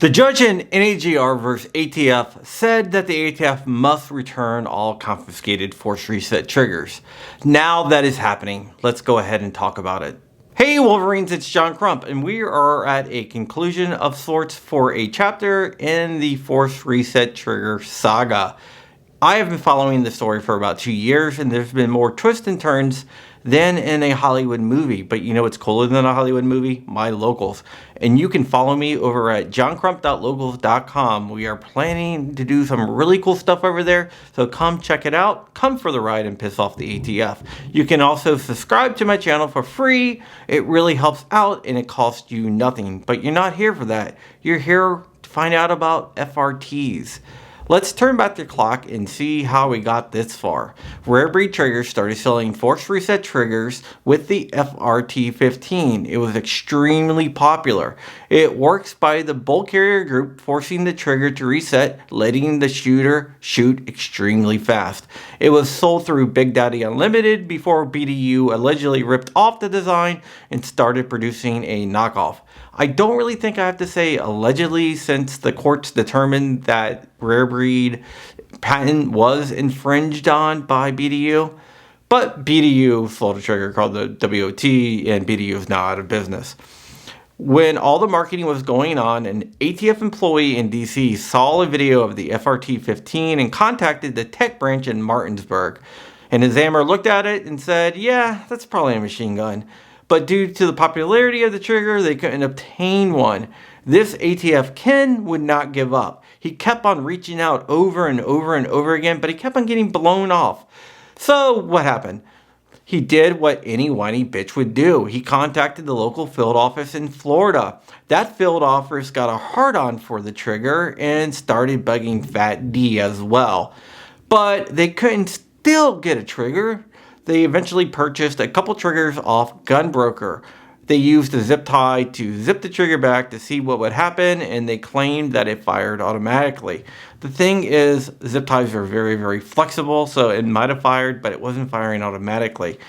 The judge in NAGR vs. ATF said that the ATF must return all confiscated force reset triggers. Now that is happening, let's go ahead and talk about it. Hey Wolverines, it's John Crump, and we are at a conclusion of sorts for a chapter in the force reset trigger saga. I have been following the story for about 2 years, and there's been more twists and turns than in a Hollywood movie. But you know what's cooler than a Hollywood movie? My locals. And you can follow me over at johncrump.locals.com. We are planning to do some really cool stuff over there, so come check it out. Come for the ride and piss off the ATF. You can also subscribe to my channel for free. It really helps out, and it costs you nothing. But you're not here for that. You're here to find out about FRTs. Let's turn back the clock and see how we got this far. Rare Breed Triggers started selling force reset triggers with the FRT-15. It was extremely popular. It works by the bolt carrier group forcing the trigger to reset, letting the shooter shoot extremely fast. It was sold through Big Daddy Unlimited before BDU allegedly ripped off the design and started producing a knockoff. I don't really think I have to say allegedly, since the courts determined that Rare Breed patent was infringed on by BDU. But BDU sold a trigger called the WOT, and BDU is now out of business. When all the marketing was going on, an ATF employee in DC saw a video of the FRT-15 and contacted the tech branch in Martinsburg. An examiner looked at it and said, yeah, that's probably a machine gun. But due to the popularity of the trigger, they couldn't obtain one. This ATF Ken would not give up. He kept on reaching out over and over and over again, but he kept on getting blown off. So what happened? He did what any whiny bitch would do. He contacted the local field office in Florida. That field office got a hard-on for the trigger and started bugging Fat D as well. But they couldn't still get a trigger. They eventually purchased a couple triggers off Gunbroker. They used a zip tie to zip the trigger back to see what would happen, and they claimed that it fired automatically. The thing is, zip ties are very, very flexible, so it might have fired, but it wasn't firing automatically.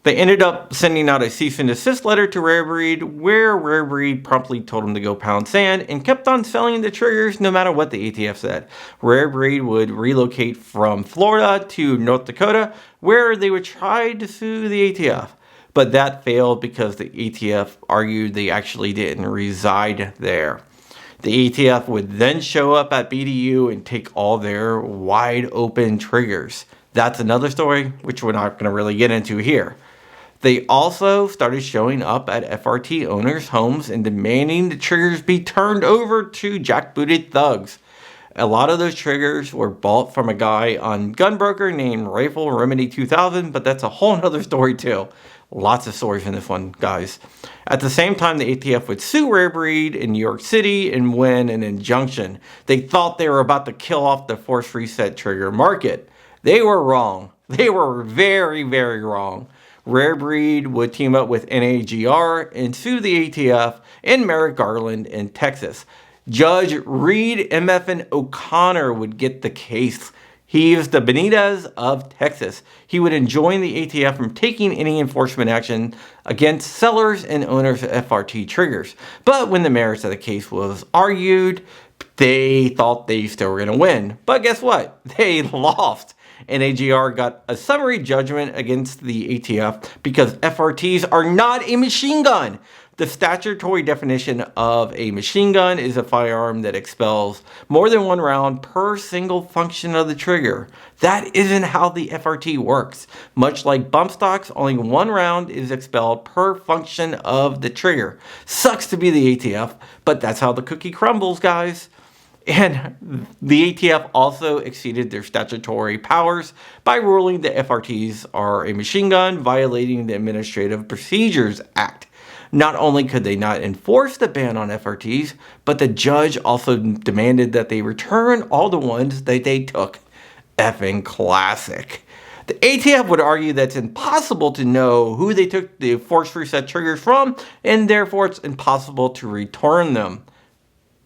They ended up sending out a cease and desist letter to Rare Breed, where Rare Breed promptly told them to go pound sand and kept on selling the triggers no matter what the ATF said. Rare Breed would relocate from Florida to North Dakota, where they would try to sue the ATF. But that failed because the ATF argued they actually didn't reside there. The ATF would then show up at BDU and take all their wide open triggers. That's another story, which we're not going to really get into here. They also started showing up at FRT owners' homes and demanding the triggers be turned over to jackbooted thugs. A lot of those triggers were bought from a guy on Gunbroker named Rifle Remedy 2000, but that's a whole nother story too. Lots of stories in this one, guys. At the same time, the ATF would sue Rare Breed in New York City and win an injunction. They thought they were about to kill off the force reset trigger market. They were wrong. They were very, very wrong. Rare Breed would team up with NAGR and sue the ATF in Merrick Garland in Texas. Judge Reed MF O'Connor would get the case. He is the Benitez of Texas. He would enjoin the ATF from taking any enforcement action against sellers and owners of FRT triggers. But when the merits of the case was argued, they thought they still were going to win. But guess what? They lost. NAGR got a summary judgment against the ATF because FRTs are not a machine gun. The statutory definition of a machine gun is a firearm that expels more than one round per single function of the trigger. That isn't how the FRT works. Much like bump stocks, only one round is expelled per function of the trigger. Sucks to be the ATF, but that's how the cookie crumbles, guys. And the ATF also exceeded their statutory powers by ruling that FRTs are a machine gun, violating the Administrative Procedures Act. Not only could they not enforce the ban on FRTs, but the judge also demanded that they return all the ones that they took. Effing classic. The ATF would argue that it's impossible to know who they took the force reset triggers from, and therefore it's impossible to return them.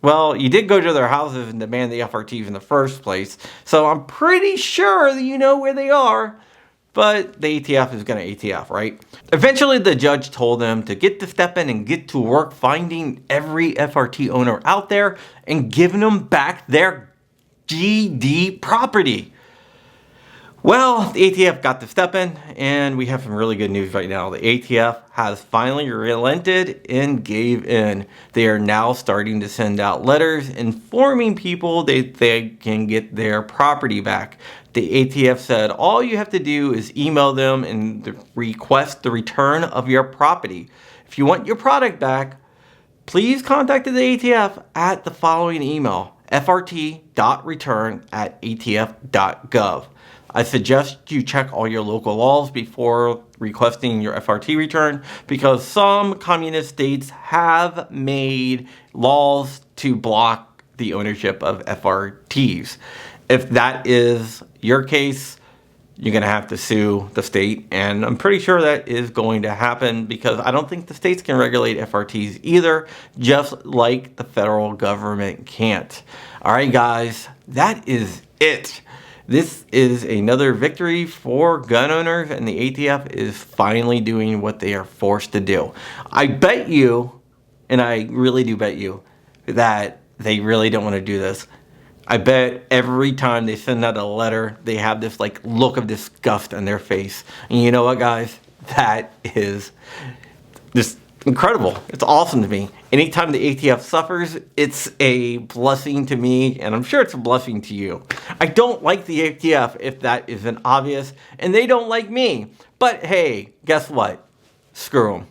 Well, you did go to their houses and demand the FRTs in the first place, so I'm pretty sure that you know where they are. but the ATF is going to ATF, right? Eventually, the judge told them to get to step in and get to work finding every FRT owner out there and giving them back their GD property. Well, the ATF got to step in, and we have some really good news right now. The ATF has finally relented and gave in. They are now starting to send out letters informing people that they can get their property back. The ATF said all you have to do is email them and request the return of your property. If you want your product back, please contact the ATF at the following email: frt.return@atf.gov. I suggest you check all your local laws before requesting your FRT return, because some communist states have made laws to block the ownership of FRTs. If that is your case, you're going to have to sue the state, and I'm pretty sure that is going to happen because I don't think the states can regulate FRTs either, just like the federal government can't. All right, guys, that is it. This is another victory for gun owners, and the ATF is finally doing what they are forced to do. I bet you, and I really do bet you, that they really don't want to do this. I bet every time they send out a letter, they have this like look of disgust on their face. And you know what, guys? That is just incredible. It's awesome to me. Anytime the ATF suffers, it's a blessing to me, and I'm sure it's a blessing to you. I don't like the ATF, if that isn't obvious, and they don't like me. But hey, guess what? Screw them.